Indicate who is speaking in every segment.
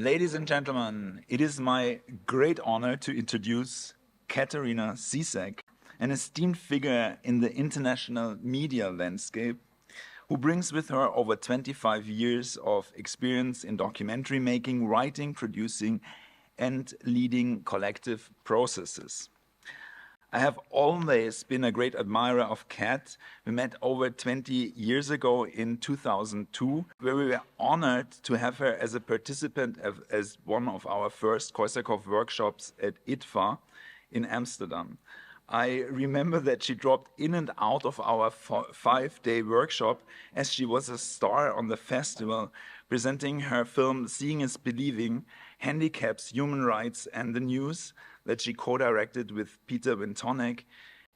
Speaker 1: Ladies and gentlemen, it is my great honor to introduce Katerina Cizek, an esteemed figure in the international media landscape, who brings with her over 25 years of experience in documentary making, writing, producing, and leading collective processes. I have always been a great admirer of Kat. We met over 20 years ago in 2002, where we were honored to have her as a participant as one of our first Korsakow workshops at ITFA in Amsterdam. I remember that she dropped in and out of our 5-day workshop as she was a star on the festival, presenting her film Seeing is Believing, Handicaps, Human Rights and the News, that she co-directed with Peter Wintonic.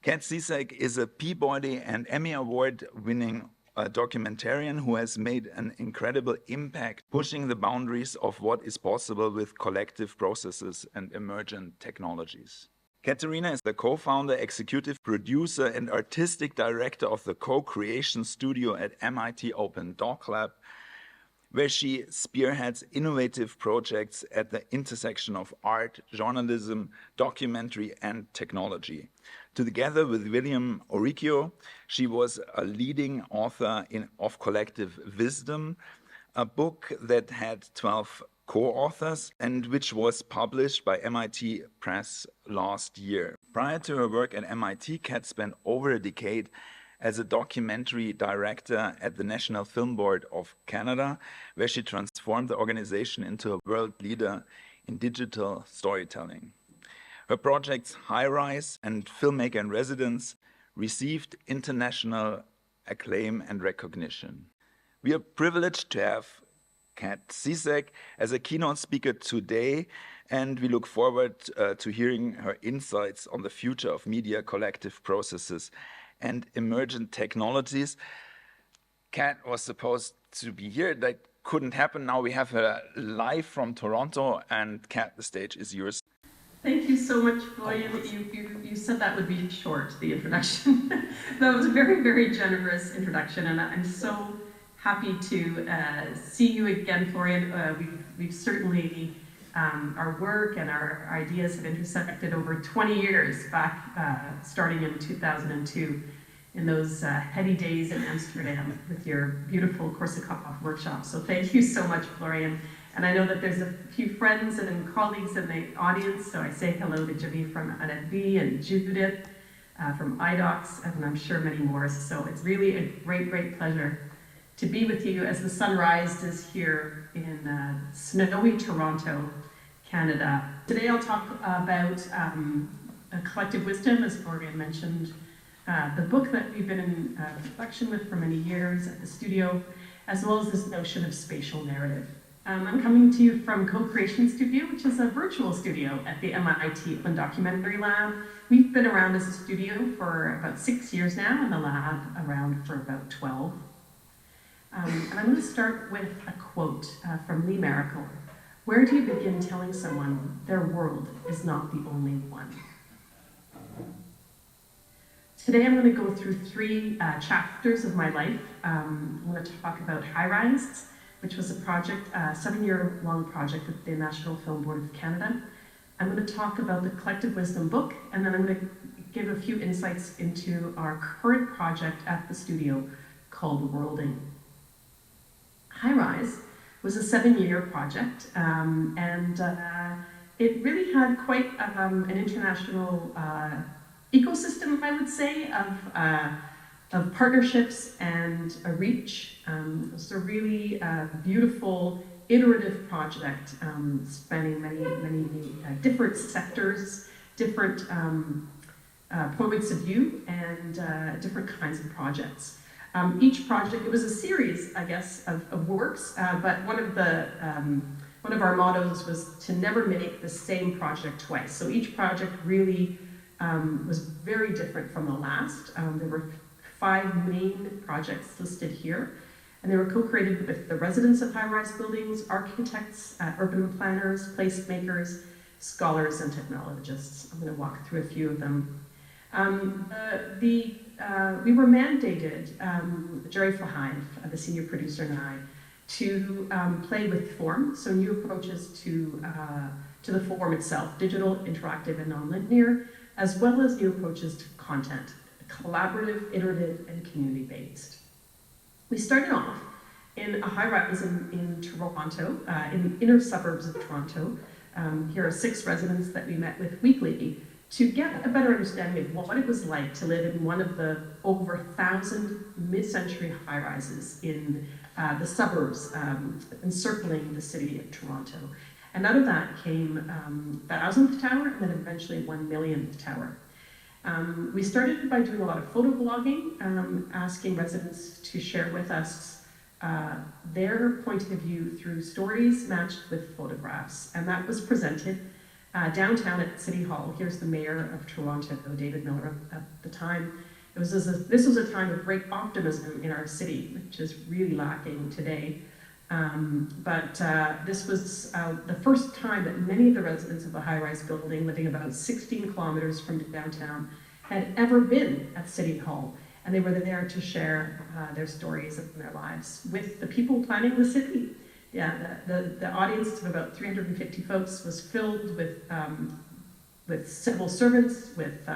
Speaker 1: Kat Cizek is a Peabody and Emmy Award-winning documentarian who has made an incredible impact, pushing the boundaries of what is possible with collective processes and emergent technologies. Katerina is the co-founder, executive producer, and artistic director of the co-creation studio at MIT Open Doc Lab, where she spearheads innovative projects at the intersection of art, journalism, documentary, and technology. Together with William Oricchio, she was a leading author of Collective Wisdom, a book that had 12 co-authors and which was published by MIT Press last year. Prior to her work at MIT, Kat spent over a decade as a documentary director at the National Film Board of Canada, where she transformed the organization into a world leader in digital storytelling. Her projects High Rise and Filmmaker in Residence received international acclaim and recognition. We are privileged to have Kat Cizek as a keynote speaker today, and we look forward to hearing her insights on the future of media, collective processes, and emergent technologies. Kat was supposed to be here. That couldn't happen. Now we have her live from Toronto, and Kat, the stage is yours.
Speaker 2: Thank you so much, Florian. You said that would be short, the introduction. That was a very, very generous introduction, and I'm so happy to see you again, Florian. We've certainly, our work and our ideas have intersected over 20 years back, starting in 2002, in those heady days in Amsterdam with your beautiful Korsakow workshop. So thank you so much, Florian. And I know that there's a few friends and colleagues in the audience, so I say hello to Jimmy from NFB and Judith from IDOCS, and I'm sure many more. So it's really a great, great pleasure to be with you as the sun rises here in snowy Toronto, Canada. Today I'll talk about a collective wisdom, as Florian mentioned, the book that we've been in reflection with for many years at the studio, as well as this notion of spatial narrative. I'm coming to you from Co-Creation Studio, which is a virtual studio at the MIT Open Documentary Lab. We've been around as a studio for about 6 years now, and the lab around for about 12. And I'm going to start with a quote from Lee Maracle. Where do you begin telling someone their world is not the only one? Today I'm going to go through 3 chapters of my life. I'm going to talk about High Rise, which was a project, a 7-year-long project at the National Film Board of Canada. I'm going to talk about the Collective Wisdom book, and then I'm going to give a few insights into our current project at the studio called Worlding. High Rise was a 7-year project, and it really had quite an international ecosystem, I would say, of partnerships and a reach. It was a really beautiful, iterative project spanning many different sectors, different points of view, and different kinds of projects. Each project, it was a series, I guess, of works, but one of our mottos was to never make the same project twice. So each project really was very different from the last. There were 5 main projects listed here, and they were co-created with the residents of high-rise buildings, architects, urban planners, placemakers, scholars, and technologists. I'm going to walk through a few of them. We were mandated, Jerry Flaheim, the senior producer, and I, to play with form, so new approaches to the form itself, digital, interactive, and nonlinear, as well as new approaches to content, collaborative, iterative, and community-based. We started off in a high-rise in Toronto, in the inner suburbs of Toronto. Here are 6 residents that we met with weekly to get a better understanding of what it was like to live in one of the over 1,000 mid-century high-rises in the suburbs encircling the city of Toronto. And out of that came the 1,000th tower and then eventually 1 millionth tower. We started by doing a lot of photo blogging, asking residents to share with us their point of view through stories matched with photographs. And that was presented downtown at City Hall. Here's the mayor of Toronto, David Miller, at the time. This was a time of great optimism in our city, which is really lacking today. But this was the first time that many of the residents of the high-rise building, living about 16 kilometers from downtown, had ever been at City Hall. And they were there to share their stories of their lives with the people planning the city. Yeah, the audience of about 350 folks was filled with civil servants, with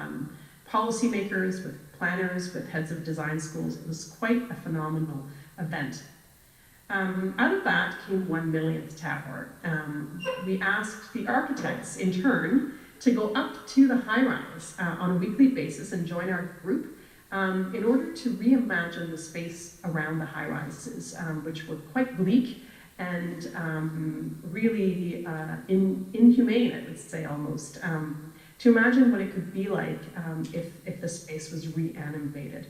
Speaker 2: policymakers, with planners, with heads of design schools. It was quite a phenomenal event. Out of that came 1 millionth tower. We asked the architects in turn to go up to the high-rise on a weekly basis and join our group in order to reimagine the space around the high-rises, which were quite bleak and really inhumane, I would say almost, to imagine what it could be like if the space was reanimated.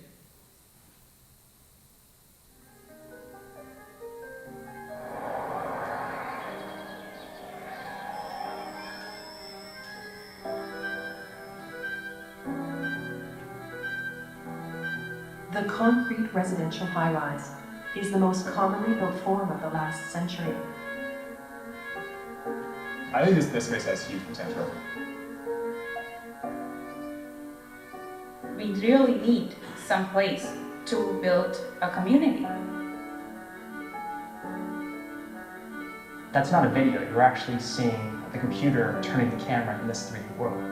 Speaker 3: The concrete residential high-rise is the most commonly built form of the last century.
Speaker 4: I think this space has huge potential.
Speaker 5: We really need some place to build a community.
Speaker 6: That's not a video, you're actually seeing the computer turning the camera in this 3D world.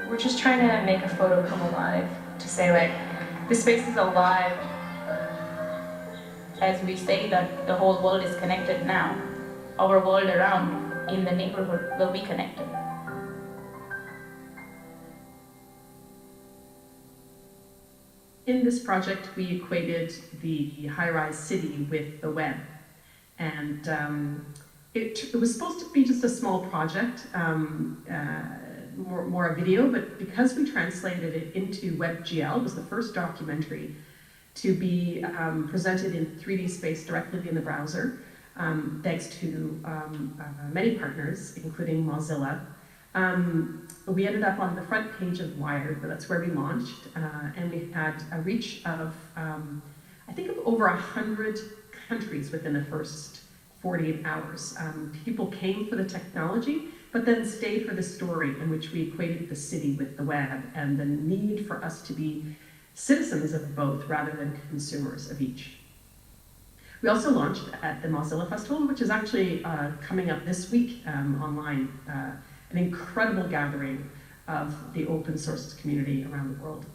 Speaker 5: We're just trying to make a photo come alive, to say like, this space is alive. As we say that the whole world is connected now, our world around in the neighborhood will be connected.
Speaker 2: In this project, we equated the high-rise city with the web. And it was supposed to be just a small project, more a video, but because we translated it into WebGL, it was the first documentary to be presented in 3D space directly in the browser, thanks to many partners, including Mozilla. We ended up on the front page of Wired, but that's where we launched, and we had a reach of, I think, of over 100 countries within the first 48 hours. People came for the technology, but then stayed for the story in which we equated the city with the web and the need for us to be citizens of both rather than consumers of each. We also launched at the Mozilla Festival, which is actually coming up this week online, an incredible gathering of the open source community around the world.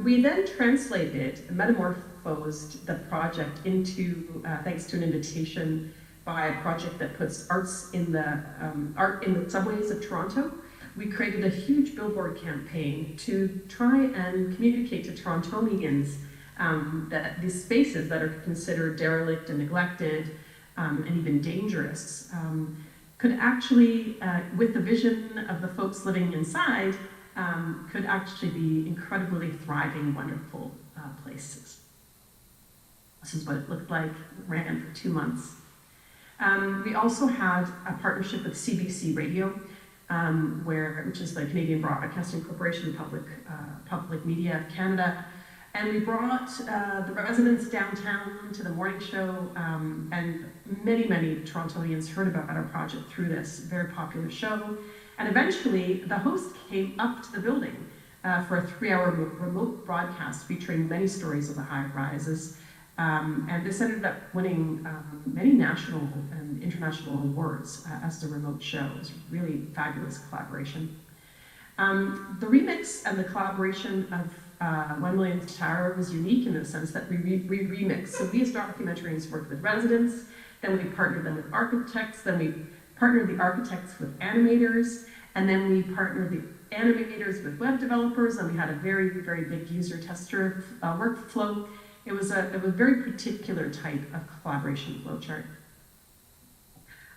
Speaker 2: We then translated, metamorphosed the project into, thanks to an invitation by a project that puts art in the subways of Toronto. We created a huge billboard campaign to try and communicate to Torontonians that these spaces that are considered derelict and neglected and even dangerous could actually, with the vision of the folks living inside, could actually be incredibly thriving, wonderful places. This is what it looked like. It ran for 2 months. We also had a partnership with CBC Radio, which is the Canadian Broadcasting Corporation, Public Media of Canada. And we brought the residents downtown to the morning show, and many Torontonians heard about our project through this very popular show. And eventually, the host came up to the building for a 3-hour remote broadcast featuring many stories of the high rises. And this ended up winning many national and international awards as the remote show. It was a really fabulous collaboration. The remix and the collaboration of 1 Millionth Tower was unique in the sense that we remixed. So we as documentarians worked with residents, then we partnered them with architects, then we partnered the architects with animators, and then we partnered the animators with web developers, and we had a very, very big user tester workflow. It was a very particular type of collaboration flowchart.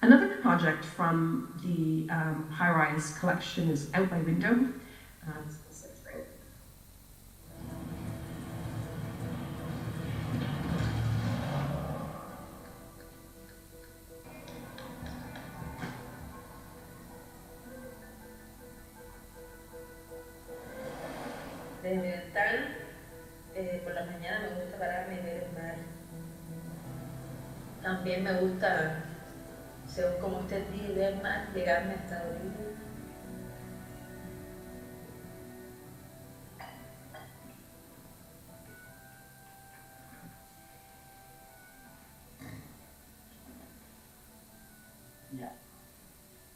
Speaker 2: Another project from the High Rise collection is Out My Window.
Speaker 7: Desde mi ventana, por la mañana me gusta pararme y ver el mar. También me gusta, según como usted dice, ver el mar, llegarme hasta la orilla.
Speaker 8: Ja.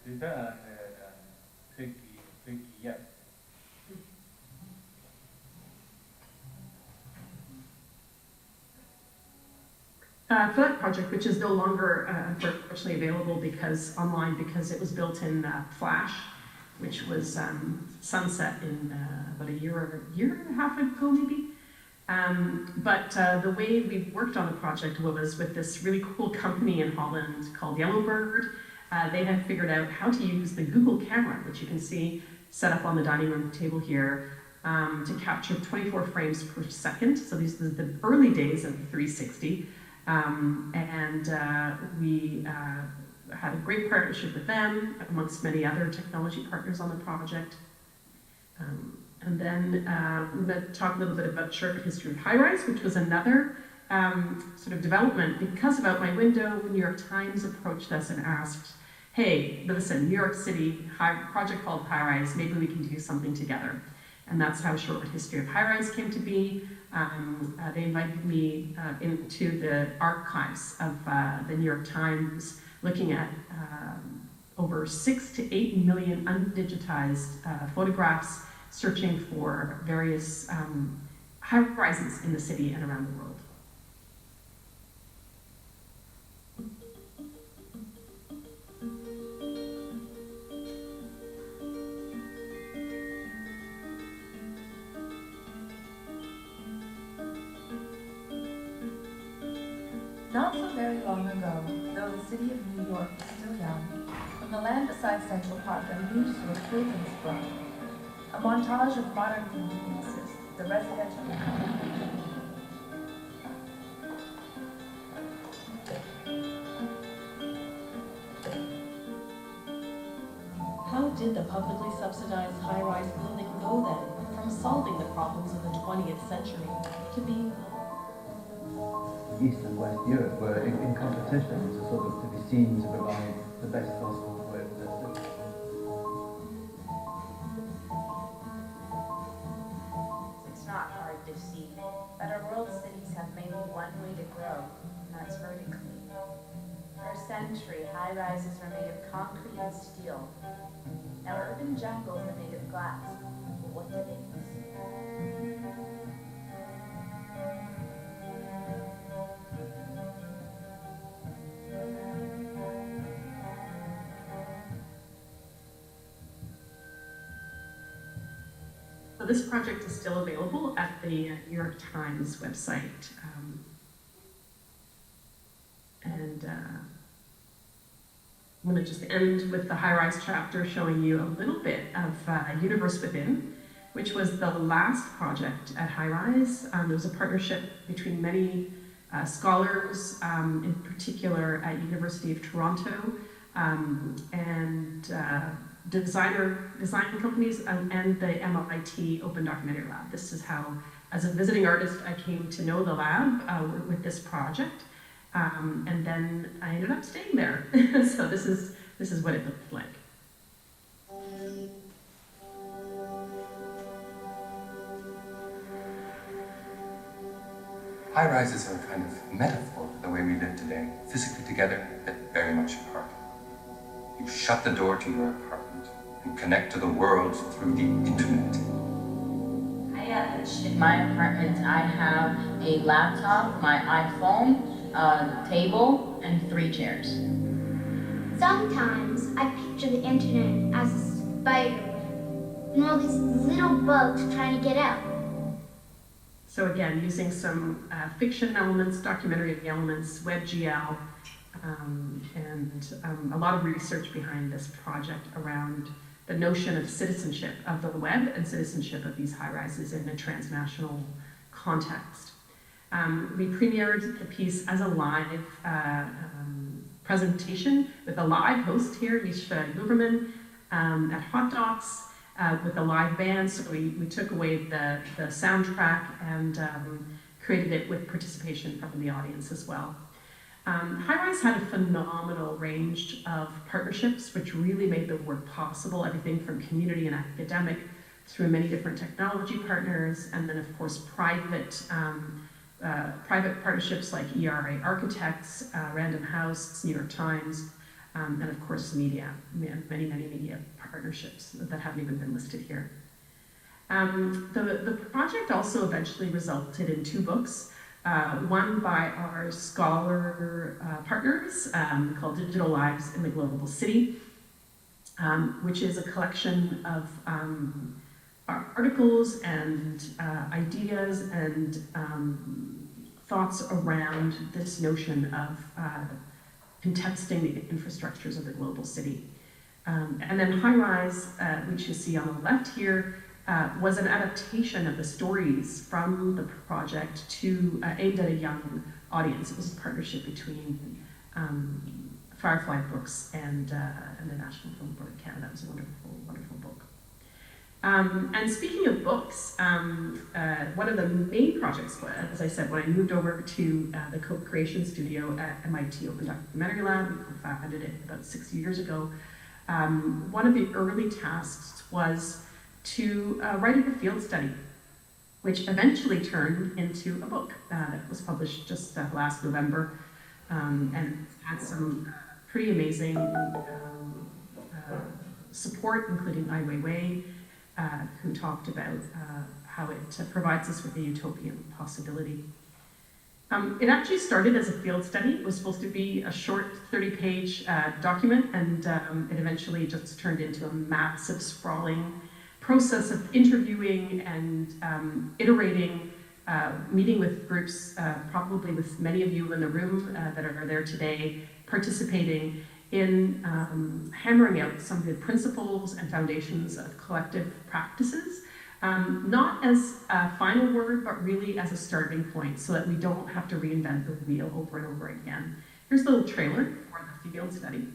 Speaker 8: Det är tryck igen.
Speaker 2: For that project, which is no longer unfortunately available online because it was built in Flash, which was sunset in about a year and a half ago maybe. But the way we worked on the project was with this really cool company in Holland called Yellowbird. They had figured out how to use the Google camera, which you can see set up on the dining room table here, to capture 24 frames per second. So these are the early days of 360. We had a great partnership with them, amongst many other technology partners on the project. And then I'm going to talk a little bit about Short History of High Rise, which was another sort of development because of Out My Window. New York Times approached us and asked, hey, listen, New York City, project called High Rise, maybe we can do something together. And that's how Short History of High Rise came to be. They invited me into the archives of the New York Times, looking at over 6 to 8 million undigitized photographs, searching for various high rises in the city and around the world.
Speaker 9: Not so very long ago, though the city of New York was still young, from the land beside Central Park a new sort of building sprung. A montage of modern conveniences, the residential
Speaker 3: How did the publicly subsidized high-rise building go then, from solving the problems of the 20th century to being
Speaker 10: East and West Europe were in competition to sort of to be seen to provide the best possible way for their city.
Speaker 5: It's not hard to see that our world cities have mainly one way to grow, and that's vertically. For a century, high rises were made of concrete and steel. Now urban jungles are made of glass. What do they use?
Speaker 2: So this project is still available at the New York Times website. I'm going to just end with the High Rise chapter showing you a little bit of Universe Within, which was the last project at High Rise. There was a partnership between many scholars, in particular at University of Toronto, and design companies and the MIT Open Documentary Lab. This is how, as a visiting artist, I came to know the lab with this project. And then I ended up staying there. So this is what it looked like.
Speaker 11: High-rises are a kind of metaphor for the way we live today, physically together, yet very much apart. You shut the door to your apartment and connect to the world through the internet.
Speaker 12: In my apartment, I have a laptop, my iPhone, a table, and 3 chairs.
Speaker 13: Sometimes I picture the internet as a spider web and all these little bugs trying to get out.
Speaker 2: So again, using some fiction elements, documentary elements, WebGL, and a lot of research behind this project around the notion of citizenship of the web and citizenship of these high-rises in a transnational context. We premiered the piece as a live presentation with a live host here, Misha Luberman, at Hot Docs, with a live band. So we took away the soundtrack and created it with participation from the audience as well. High-Rise had a phenomenal range of partnerships which really made the work possible, everything from community and academic through many different technology partners, and then of course private partnerships like ERA Architects, Random House, New York Times, and of course media, many media partnerships that haven't even been listed here. The project also eventually resulted in 2 books. One by our scholar partners called Digital Lives in the Global City, which is a collection of articles and ideas and thoughts around this notion of contexting the infrastructures of the global city. And then High-Rise, which you see on the left here, was an adaptation of the stories from the project to aimed at a young audience. It was a partnership between Firefly Books and the National Film Board of Canada. It was a wonderful book. And speaking of books, one of the main projects, as I said, when I moved over to the co-creation studio at MIT Open Documentary Lab, we co-founded it about 6 years ago, one of the early tasks was to write a field study, which eventually turned into a book that was published just last November, and had some pretty amazing support, including Ai Weiwei, who talked about how it provides us with a utopian possibility. It actually started as a field study. It was supposed to be a short 30-page document, and it eventually just turned into a massive, sprawling process of interviewing and iterating, meeting with groups, probably with many of you in the room that are there today, participating in hammering out some of the principles and foundations of collective practices, not as a final word, but really as a starting point so that we don't have to reinvent the wheel over and over again. Here's a little trailer for the field study.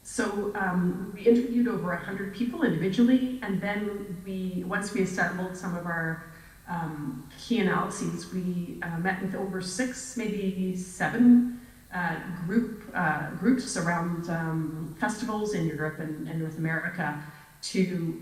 Speaker 2: So we interviewed over 100 people individually, and then once we assembled some of our key analyses, we met with over 6, maybe 7 groups around festivals in Europe and North America to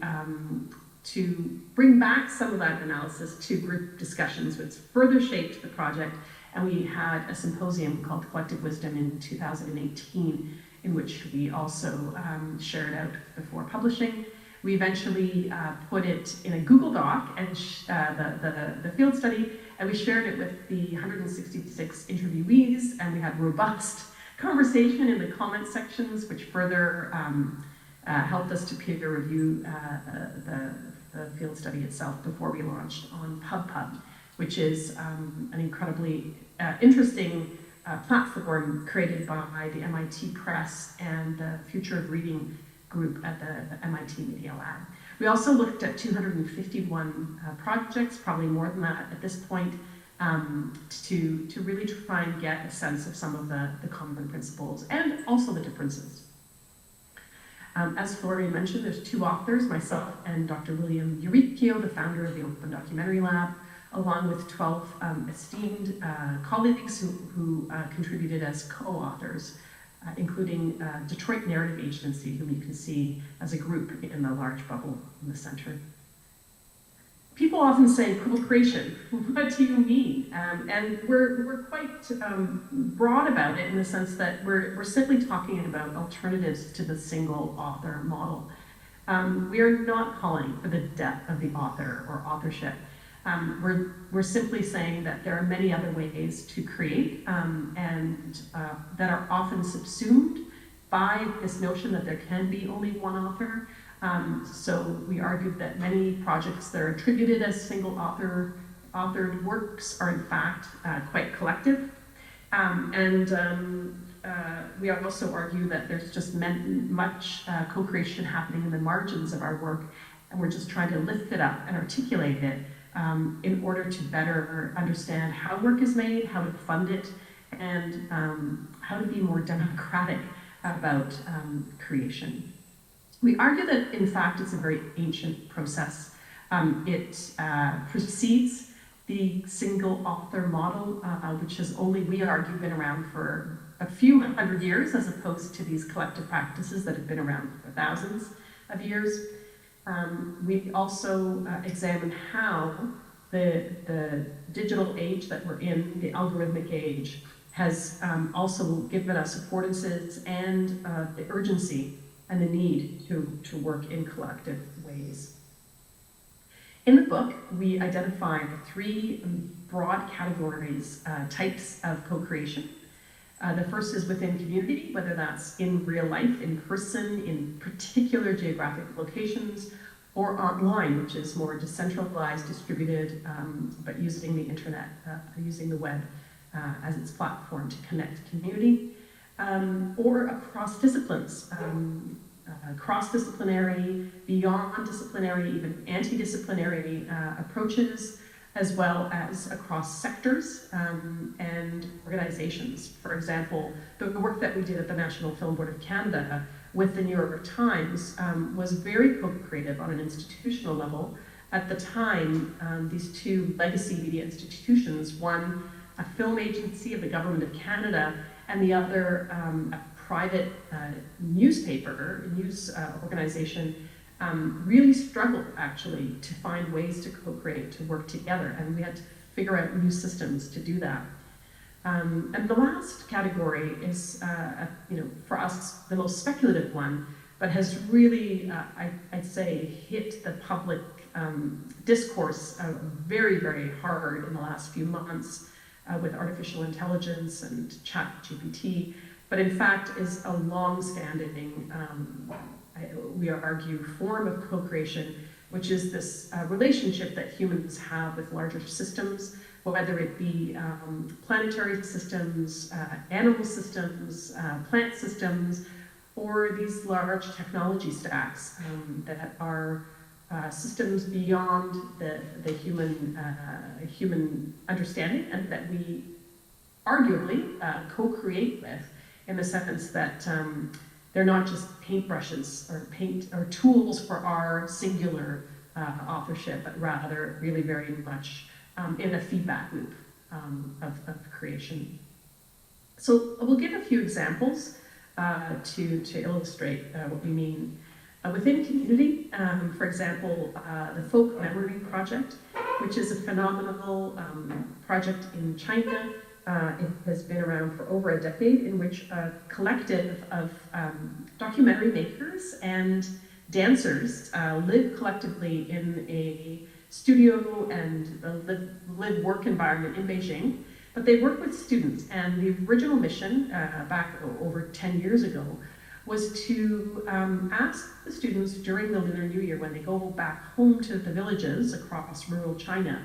Speaker 2: bring back some of that analysis to group discussions, which further shaped the project. And we had a symposium called Collective Wisdom in 2018, in which we also shared out before publishing. We eventually put it in a Google Doc, and the field study, and we shared it with the 166 interviewees, and we had robust conversation in the comment sections, which further helped us to peer review the field study itself before we launched on PubPub. which is an incredibly interesting platform created by the MIT Press and the Future of Reading group at the MIT Media Lab. We also looked at 251 projects, probably more than that at this point, to really try and get a sense of some of the common principles and also the differences. As Florian mentioned, there's two authors, myself and Dr. William Uricchio, the founder of the Open Documentary Lab, along with 12 esteemed colleagues who contributed as co-authors, including Detroit Narrative Agency, whom you can see as a group in the large bubble in the center. People often say co-creation. What do you mean? And we're quite broad about it in the sense that we're simply talking about alternatives to the single author model. We are not calling for the death of the author or authorship. We're simply saying that there are many other ways to create and that are often subsumed by this notion that there can be only one author. So we argued that many projects that are attributed as single authored works are in fact quite collective. We also argue that there's just much co-creation happening in the margins of our work, and we're just trying to lift it up and articulate it in order to better understand how work is made, how to fund it, and how to be more democratic about creation. We argue that, in fact, it's a very ancient process. It precedes the single author model, which has only, we argue, been around for a few hundred years, as opposed to these collective practices that have been around for thousands of years. We also examine how the digital age that we're in, the algorithmic age, has also given us affordances and the urgency and the need to work in collective ways. In the book, we identify three broad categories, types of co-creation. The first is within community, whether that's in real life, in person, in particular geographic locations, or online, which is more decentralized, distributed, but using the internet, using the web as its platform to connect community, or across disciplines, cross-disciplinary, beyond disciplinary, even anti-disciplinary approaches, as well as across sectors and organizations. For example, the work that we did at the National Film Board of Canada with the New York Times was very co-creative on an institutional level. At the time, these two legacy media institutions, one a film agency of the Government of Canada, and the other a private news organization, really struggled actually to find ways to co-create, to work together, and we had to figure out new systems to do that. And the last category is, for us, the most speculative one, but has really, I'd say, hit the public discourse very, very hard in the last few months with artificial intelligence and ChatGPT, but in fact is a long-standing, we argue, form of co-creation, which is this relationship that humans have with larger systems, whether it be planetary systems, animal systems, plant systems, or these large technology stacks that are systems beyond the human understanding, and that we arguably co-create with, in the sense that they're not just paintbrushes or tools for our singular authorship, but rather really very much in a feedback loop of creation. So we'll give a few examples to illustrate what we mean. Within community, for example, the Folk Memory Project, which is a phenomenal project in China. It has been around for over a decade, in which a collective of documentary makers and dancers live collectively in a studio and a live-work environment in Beijing. But they work with students, and the original mission back over 10 years ago was to ask the students during the Lunar New Year, when they go back home to the villages across rural China,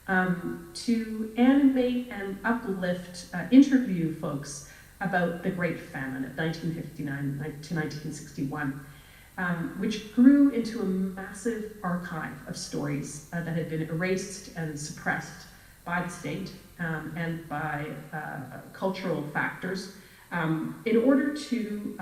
Speaker 2: to animate and uplift, interview folks about the Great Famine of 1959 to 1961, which grew into a massive archive of stories that had been erased and suppressed by the state and by cultural factors in order to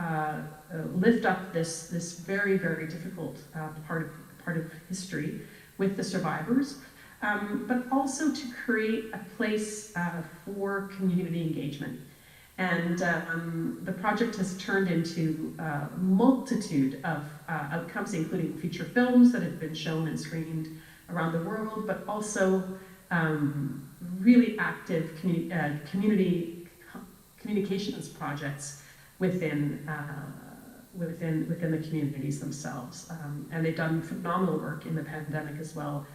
Speaker 2: lift up this very, very difficult part of history with the survivors, but also to create a place for community engagement. And the project has turned into a multitude of outcomes, including feature films that have been shown and screened around the world, but also really active community communications projects within the communities themselves. And they've done phenomenal work in the pandemic as well,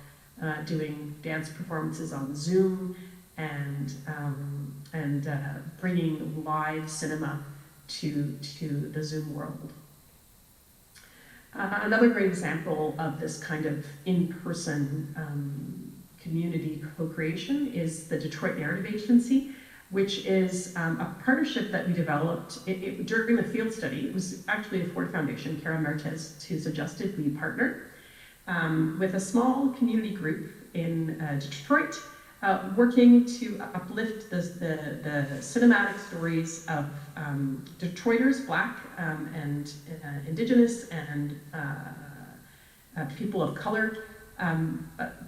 Speaker 2: doing dance performances on Zoom and bringing live cinema to the Zoom world. Another great example of this kind of in-person community co-creation is the Detroit Narrative Agency, which is a partnership that we developed during the field study. It was actually the Ford Foundation, Kara Mertes, who suggested we partner with a small community group in Detroit, working to uplift the cinematic stories of Detroiters, Black and Indigenous and people of color,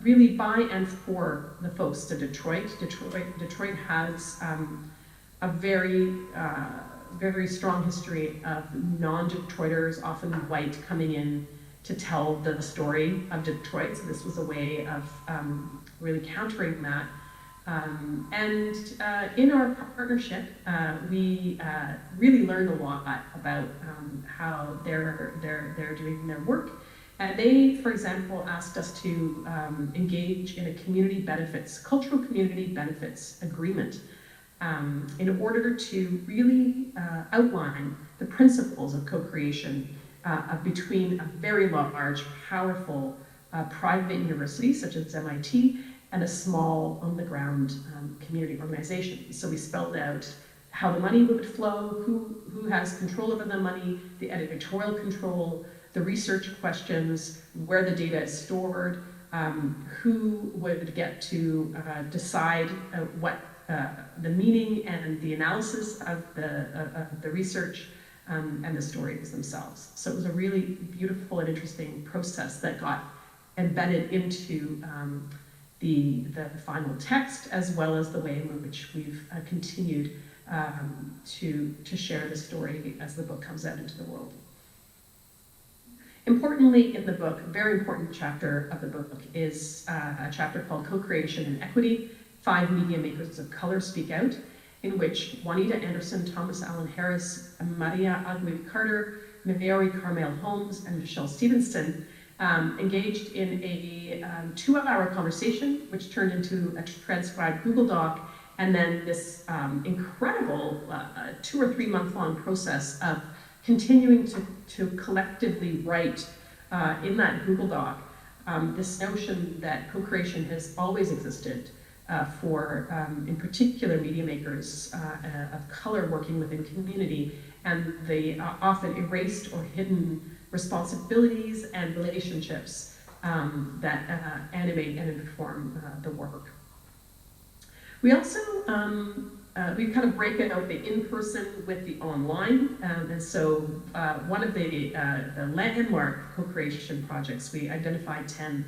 Speaker 2: really by and for the folks of Detroit. Detroit has a very, very strong history of non-Detroiters, often white, coming in to tell the story of Detroit. So this was a way of really countering that. And in our partnership, we really learned a lot about how they're doing their work. They, for example, asked us to engage in a cultural community benefits agreement in order to really outline the principles of co-creation between a very large, powerful private university such as MIT and a small, on-the-ground community organization. So we spelled out how the money would flow, who has control over the money, the editorial control, the research questions, where the data is stored, who would get to decide what the meaning and the analysis of the research and the stories themselves. So it was a really beautiful and interesting process that got embedded into the final text, as well as the way in which we've continued to share the story as the book comes out into the world. Importantly, in the book, a very important chapter of the book is a chapter called Co-Creation and Equity, 5 Media Makers of Color Speak Out, in which Juanita Anderson, Thomas Allen Harris, Maria Agui Carter, Mary Carmel Holmes, and Michelle Stevenson engaged in a 2-hour conversation, which turned into a transcribed Google Doc, and then this incredible 2 or 3 month long process of continuing to collectively write in that Google Doc this notion that co-creation has always existed for, in particular, media makers of color working within community, and the often erased or hidden responsibilities and relationships that animate and inform the work. We also we kind of break out the in-person with the online, and so one of the landmark co-creation projects, we identified 10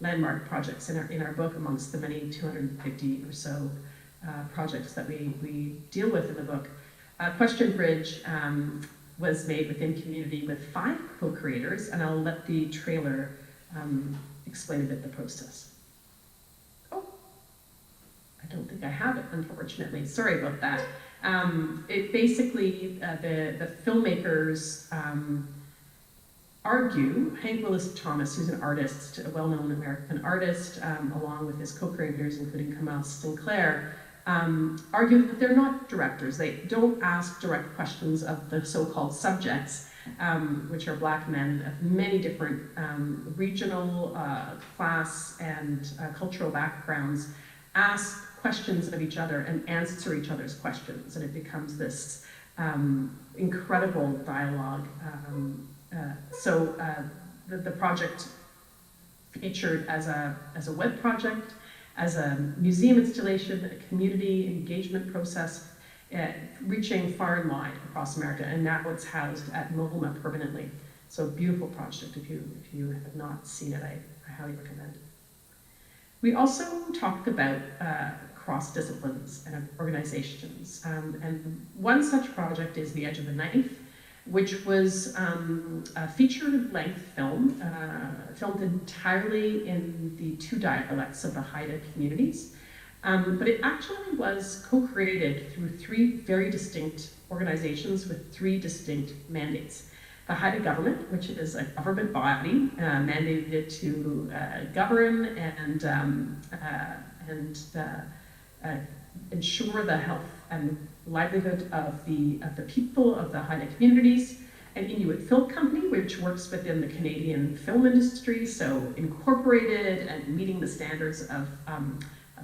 Speaker 2: landmark projects in our book amongst the many 250 or so projects that we deal with in the book. Question Bridge was made within community with 5 co-creators, and I'll let the trailer explain a bit the process. Oh, I don't think I have it, unfortunately. Sorry about that. It basically, the filmmakers argue, Hank Willis Thomas, who's an artist, a well-known American artist, along with his co-creators, including Kamal Sinclair, argue that they're not directors. They don't ask direct questions of the so-called subjects, which are Black men of many different regional, class, and cultural backgrounds, ask questions of each other and answer each other's questions, and it becomes this incredible dialogue. The project featured as a web project, as a museum installation, a community engagement process, reaching far and wide across America, and now it's housed at MoMA permanently. So beautiful project. If you have not seen it, I highly recommend it. We also talk about cross disciplines and organizations, and one such project is The Edge of the Knife, which was a feature-length film, filmed entirely in the 2 dialects of the Haida communities. But it actually was co-created through 3 very distinct organizations with 3 distinct mandates. The Haida government, which is a government body mandated to govern and ensure the health and livelihood of the people of the Haida communities. An Inuit film company, which works within the Canadian film industry, so incorporated and meeting the standards of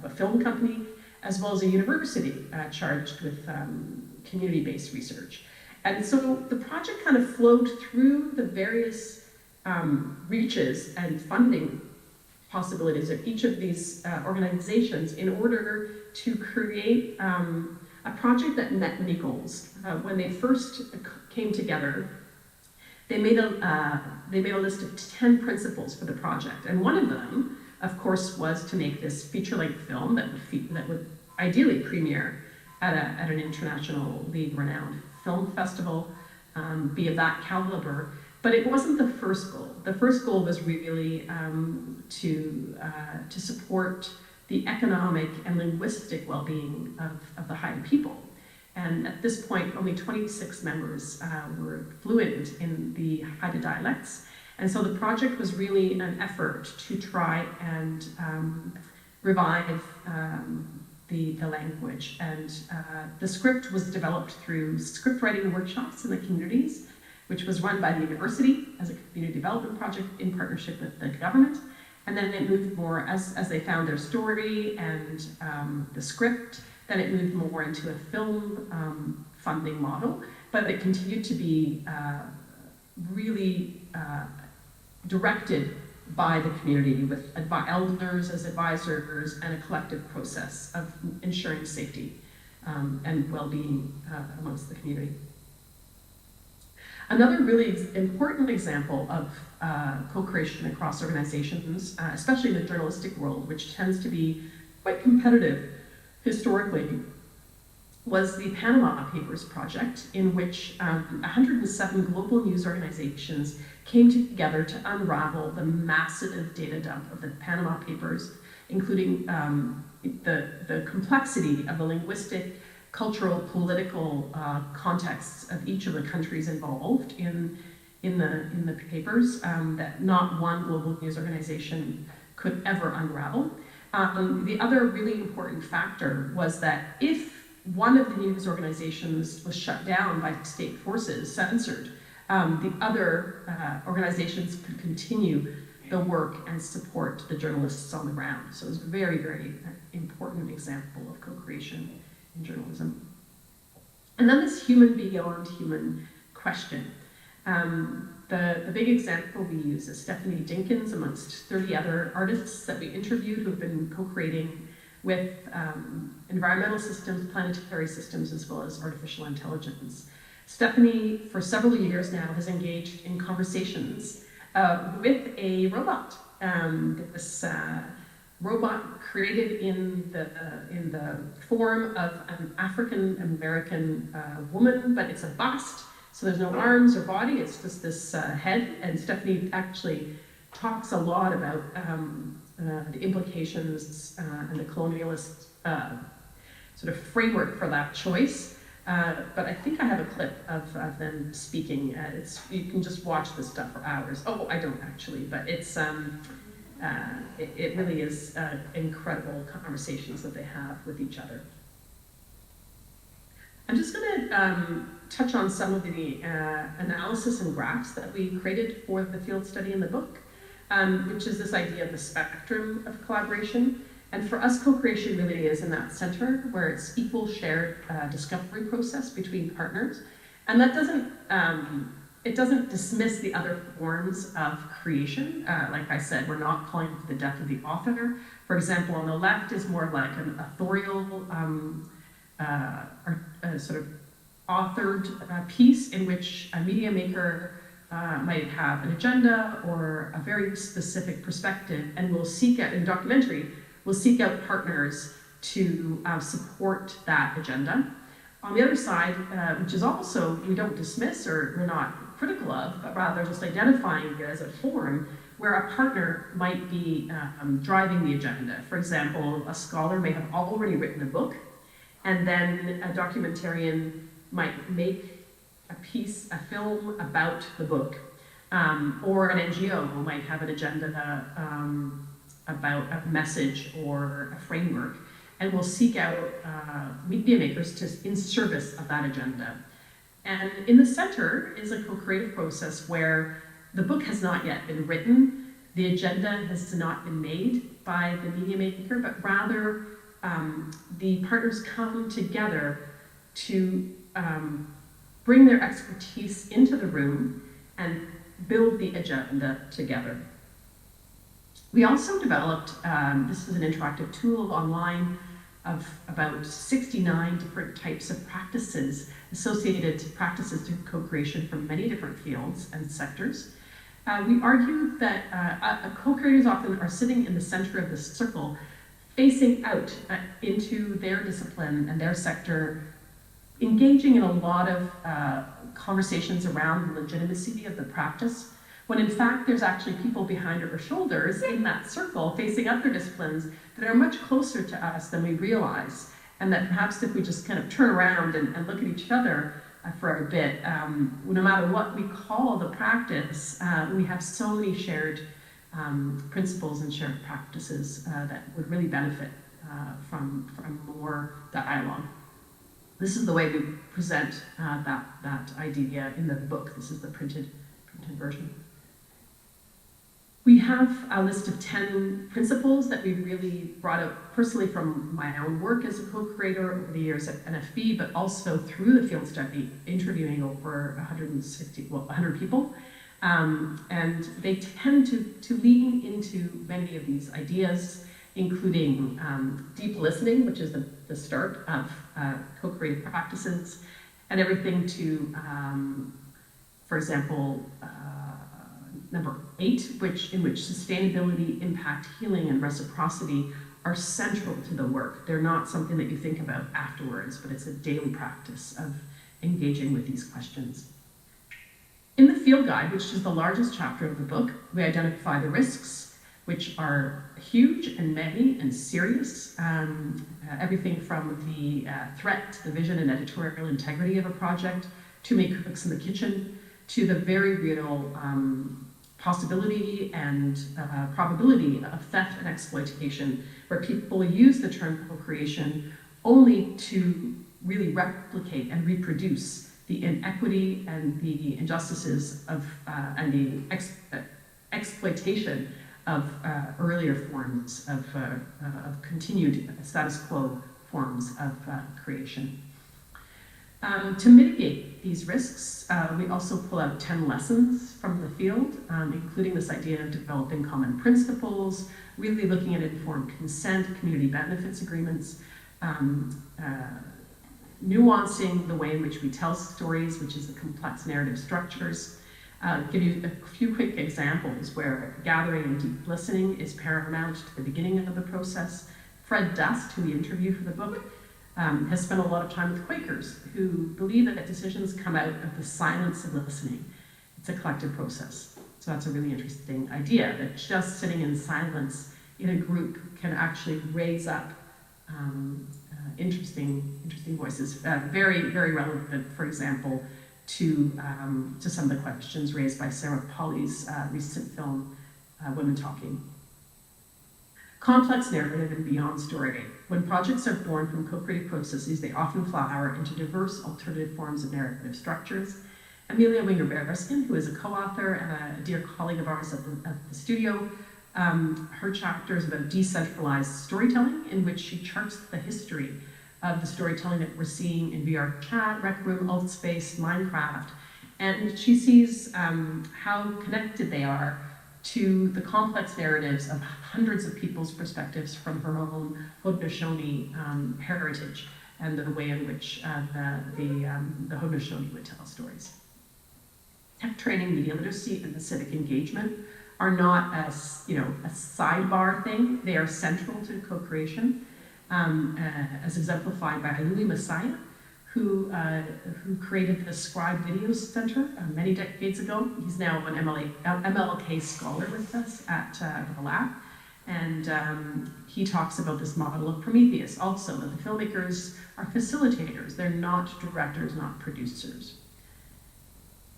Speaker 2: a film company, as well as a university charged with community-based research. And so the project kind of flowed through the various reaches and funding possibilities of each of these organizations in order to create a project that met many goals. When they first came together, they made a list of 10 principles for the project, and one of them, of course, was to make this feature-length film that would ideally premiere at an internationally renowned film festival, be of that caliber. But it wasn't the first goal. The first goal was really to support the economic and linguistic well-being of the Haida people. And at this point, only 26 members were fluent in the Haida dialects. And so the project was really an effort to try and revive the language. And the script was developed through script writing workshops in the communities, which was run by the university as a community development project in partnership with the government. And then it moved more, as they found their story and the script, then it moved more into a film funding model, but it continued to be really directed by the community with elders as advisors and a collective process of ensuring safety and well-being amongst the community. Another really important example of co-creation across organizations, especially in the journalistic world, which tends to be quite competitive historically, was the Panama Papers project, in which 107 global news organizations came together to unravel the massive data dump of the Panama Papers, including the complexity of the linguistic, cultural, political contexts of each of the countries involved in the papers that not one global news organization could ever unravel. The other really important factor was that if one of the news organizations was shut down by state forces, censored, the other organizations could continue the work and support the journalists on the ground. So it was a very, very important example of co-creation in journalism. And then this human beyond human question. The big example we use is Stephanie Dinkins amongst 30 other artists that we interviewed who have been co-creating with environmental systems, planetary systems, as well as artificial intelligence. Stephanie, for several years now, has engaged in conversations with a robot. This robot created in the form of an African-American woman, but it's a bust, so there's no arms or body, it's just this head. And Stephanie actually talks a lot about the implications and the colonialist sort of framework for that choice. But I think I have a clip of them speaking. You can just watch this stuff for hours. Oh, I don't actually, but it's it really is incredible conversations that they have with each other. I'm just going to touch on some of the analysis and graphs that we created for the field study in the book, which is this idea of the spectrum of collaboration. And for us, co-creation really is in that center where it's equal shared discovery process between partners. And that doesn't, it doesn't dismiss the other forms of creation. Like I said, we're not calling for the death of the author. For example, on the left is more like an authorial or sort of authored piece in which a media maker might have an agenda or a very specific perspective, and will seek out, in documentary, will seek out partners to support that agenda. On the other side, which is also, we don't dismiss or we're not critical of, but rather just identifying it as a form where a partner might be driving the agenda. For example, a scholar may have already written a book, and then a documentarian might make a piece, a film about the book, or an NGO might have an agenda about a message or a framework, and will seek out media makers to in service of that agenda. And in the center is a co-creative process where the book has not yet been written, the agenda has not been made by the media maker, but rather the partners come together to bring their expertise into the room and build the agenda together. We also developed, this is an interactive tool online of about 69 different types of practices, associated practices to co-creation from many different fields and sectors. We argue that co-creators often are sitting in the center of this circle, facing out into their discipline and their sector, engaging in a lot of conversations around the legitimacy of the practice, when in fact there's actually people behind our shoulders in that circle facing other disciplines that are much closer to us than we realize. And that perhaps if we just kind of turn around and look at each other for a bit, no matter what we call the practice, we have so many shared principles and shared practices that would really benefit from more dialogue. This is the way we present that idea in the book. This is the printed version. We have a list of 10 principles that we really brought out personally from my own work as a co-creator over the years at NFB, but also through the field study, interviewing over 100 people. And they tend to lean into many of these ideas, including deep listening, which is the start of co-creative practices, and everything to, for example, number 8, in which sustainability, impact, healing, and reciprocity are central to the work. They're not something that you think about afterwards, but it's a daily practice of engaging with these questions. In the field guide, which is the largest chapter of the book, we identify the risks, which are huge and many and serious. Everything from the threat to the vision and editorial integrity of a project, to make cooks in the kitchen, to the very real possibility and probability of theft and exploitation, where people use the term co-creation only to really replicate and reproduce the inequity and the injustices of and the exploitation of earlier forms of continued status quo forms of creation. To mitigate these risks, we also pull out 10 lessons from the field, including this idea of developing common principles, really looking at informed consent, community benefits agreements, nuancing the way in which we tell stories, which is the complex narrative structures. Give you a few quick examples where gathering and deep listening is paramount to the beginning of the process. Fred Dust, who we interviewed for the book, has spent a lot of time with Quakers who believe that decisions come out of the silence of listening. It's a collective process. So that's a really interesting idea, that just sitting in silence in a group can actually raise up interesting voices. Very, very relevant, for example, to some of the questions raised by Sarah Polly's recent film, Women Talking. Complex narrative and beyond story. When projects are born from co-creative processes, they often flower into diverse alternative forms of narrative structures. Amelia Winger-Bereskin, who is a co-author and a dear colleague of ours at the studio, her chapter is about decentralized storytelling, in which she charts the history of the storytelling that we're seeing in VR Chat, Rec Room, Altspace, Minecraft, and she sees how connected they are to the complex narratives of hundreds of people's perspectives from her own Haudenosaunee heritage and the way in which the Haudenosaunee would tell stories. Tech training, media literacy, and the civic engagement are not a sidebar thing. They are central to co-creation, as exemplified by Louis Messiah, who created the Scribe Video Center many decades ago. He's now an MLK scholar with us at the lab. And he talks about this model of Prometheus also, that the filmmakers are facilitators. They're not directors, not producers.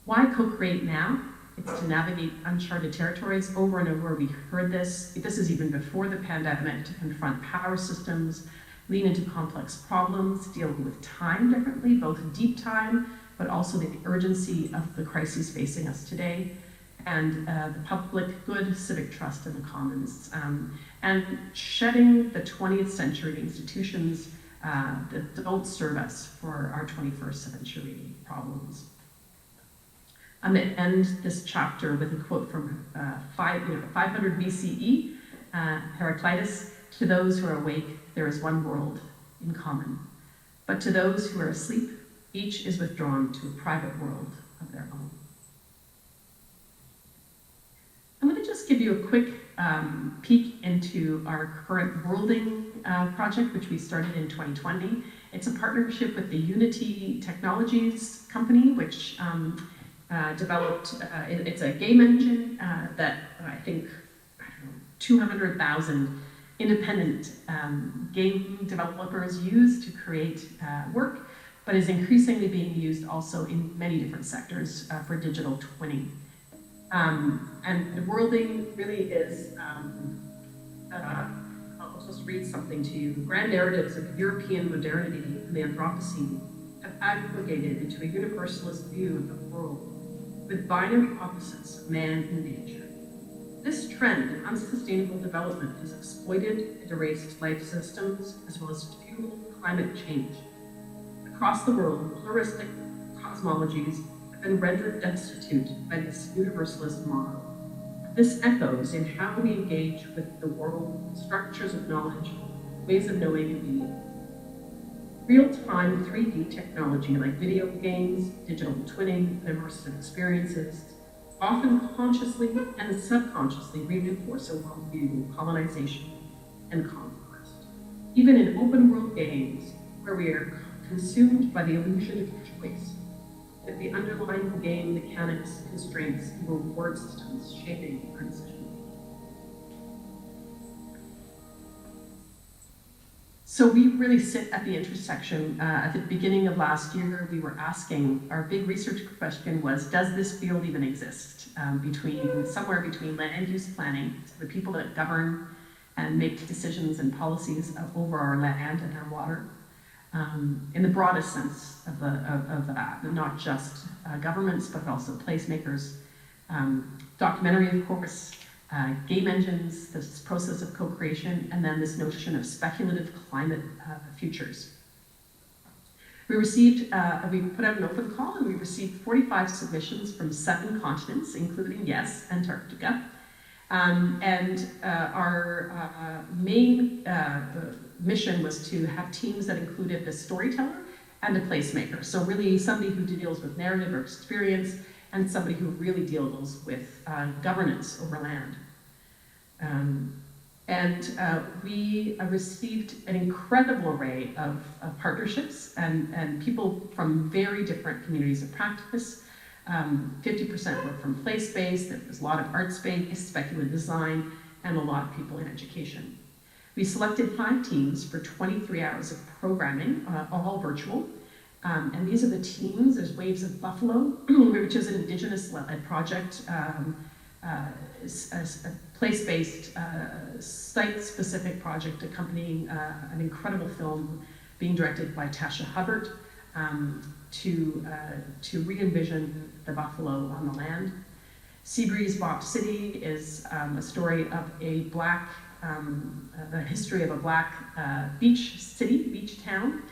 Speaker 2: Why co-create now? It's to navigate uncharted territories. Over and over, we heard this. This is even before the pandemic, to confront power systems, lean into complex problems, deal with time differently, both deep time, but also the urgency of the crises facing us today, and the public good, civic trust in the commons, and shedding the 20th century institutions that don't serve us for our 21st century problems. I'm going to end this chapter with a quote from 500 BCE, Heraclitus: "To those who are awake, there is one world in common. But to those who are asleep, each is withdrawn to a private world of their own." I'm going to just give you a quick peek into our current worlding project, which we started in 2020. It's a partnership with the Unity Technologies company, which developed, it's a game engine that I think 200,000 independent game developers use to create work, but is increasingly being used also in many different sectors for digital twinning. And the worlding really is, I'll just read something to you. The grand narratives of European modernity and the Anthropocene have aggregated into a universalist view of the world, with binary opposites of man and nature. This trend in unsustainable development has exploited and erased life systems, as well as fueled climate change. Across the world, pluralistic cosmologies have been rendered destitute by this universalist model. This echoes in how we engage with the world, structures of knowledge, ways of knowing and being. Real-time 3D technology like video games, digital twinning, and immersive experiences often consciously and subconsciously reinforce a worldview of colonization and conquest. Even in open-world games, where we are consumed by the illusion of choice, that the underlying game mechanics, constraints, and reward systems shaping our decisions. So we really sit at the intersection. At the beginning of last year, we were asking, our big research question was, does this field even exist? Somewhere between land use planning, so the people that govern and make decisions and policies over our land and our water, in the broadest sense of that, not just governments, but also placemakers, documentary, of course, game engines, this process of co-creation, and then this notion of speculative climate futures. We put out an open call, and we received 45 submissions from 7 continents, including, yes, Antarctica. Our main mission was to have teams that included a storyteller and a placemaker. So really somebody who deals with narrative or experience, and somebody who really deals with governance over land. We received an incredible array of partnerships and people from very different communities of practice. 50% were from place-based, there was a lot of art-based, speculative design, and a lot of people in education. We selected 5 teams for 23 hours of programming, all virtual. And these are the teams. There's Waves of Buffalo, which is an Indigenous-led project a place-based, site-specific project accompanying an incredible film being directed by Tasha Hubbard to re-envision the buffalo on the land. Seabreeze Box City is a story of a black, the history of a black beach town,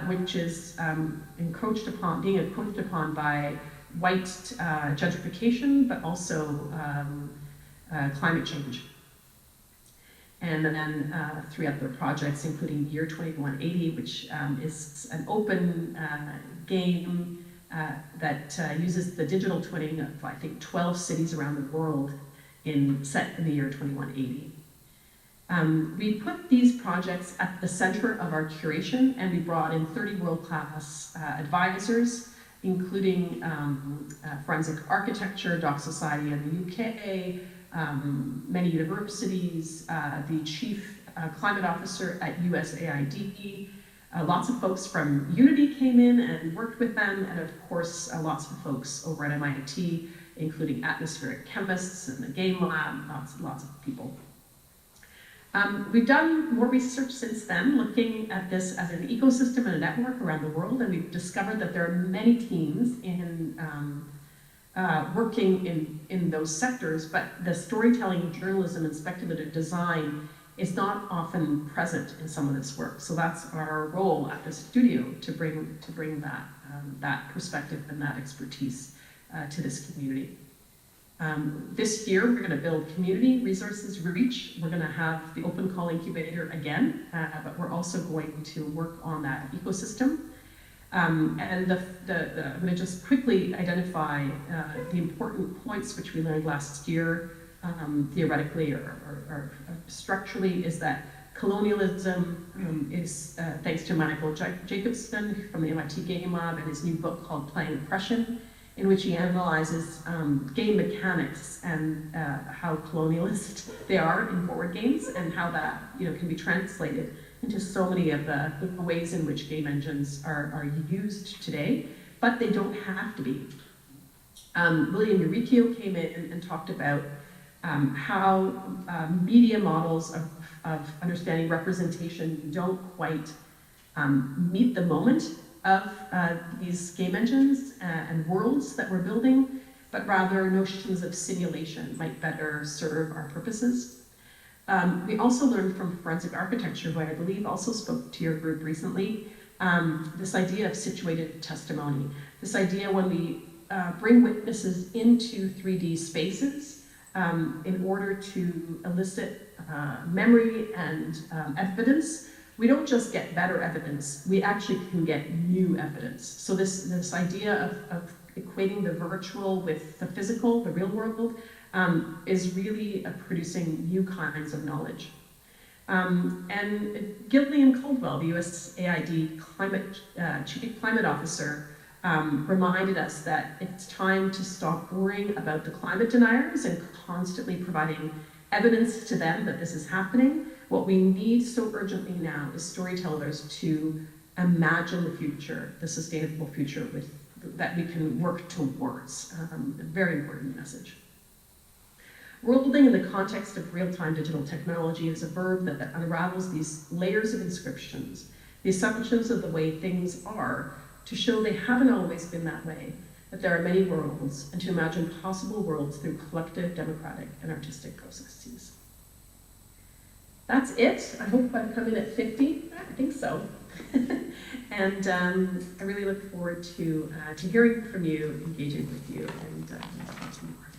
Speaker 2: which is being encroached upon by white gentrification, but also climate change. And then 3 other projects, including Year 2180, which is an open game that uses the digital twinning of, I think, 12 cities around the world set in the year 2180. We put these projects at the center of our curation, and we brought in 30 world-class advisors, including Forensic Architecture, Doc Society in the UK, many universities, the Chief Climate Officer at USAID. Lots of folks from Unity came in and worked with them, and of course lots of folks over at MIT, including atmospheric chemists and the game lab, lots of people. We've done more research since then, looking at this as an ecosystem and a network around the world, and we've discovered that there are many teams working in those sectors, but the storytelling, journalism, and speculative design is not often present in some of this work. So that's our role at the studio, to bring that perspective and that expertise to this community. This year, we're going to build community resources reach. We're going to have the Open Call Incubator again, but we're also going to work on that ecosystem. And I'm going to just quickly identify the important points which we learned last year, theoretically or structurally, is that colonialism is, thanks to Michael Jacobson from the MIT Game Lab and his new book called Playing Oppression, in which he analyzes game mechanics and how colonialist they are in board games, and how that can be translated into so many of the ways in which game engines are used today, but they don't have to be. William Uricchio came in and talked about how media models of understanding representation don't quite meet the moment of these game engines and worlds that we're building, but rather notions of simulation might better serve our purposes. We also learned from Forensic Architecture, who I believe also spoke to your group recently, this idea of situated testimony, this idea when we bring witnesses into 3D spaces in order to elicit memory and evidence. We don't just get better evidence, we actually can get new evidence. So this idea of equating the virtual with the physical, the real world, is really producing new kinds of knowledge. And Gillian Caldwell, the USAID Chief Climate Officer, reminded us that it's time to stop worrying about the climate deniers and constantly providing evidence to them that this is happening. What we need so urgently now is storytellers to imagine the future, the sustainable future that we can work towards. A very important message. Worldbuilding in the context of real-time digital technology is a verb that unravels these layers of inscriptions, the assumptions of the way things are, to show they haven't always been that way, that there are many worlds, and to imagine possible worlds through collective, democratic, and artistic processes. That's it. I hope I've come in at 50. I think so. And I really look forward to hearing from you, engaging with you, and talking more.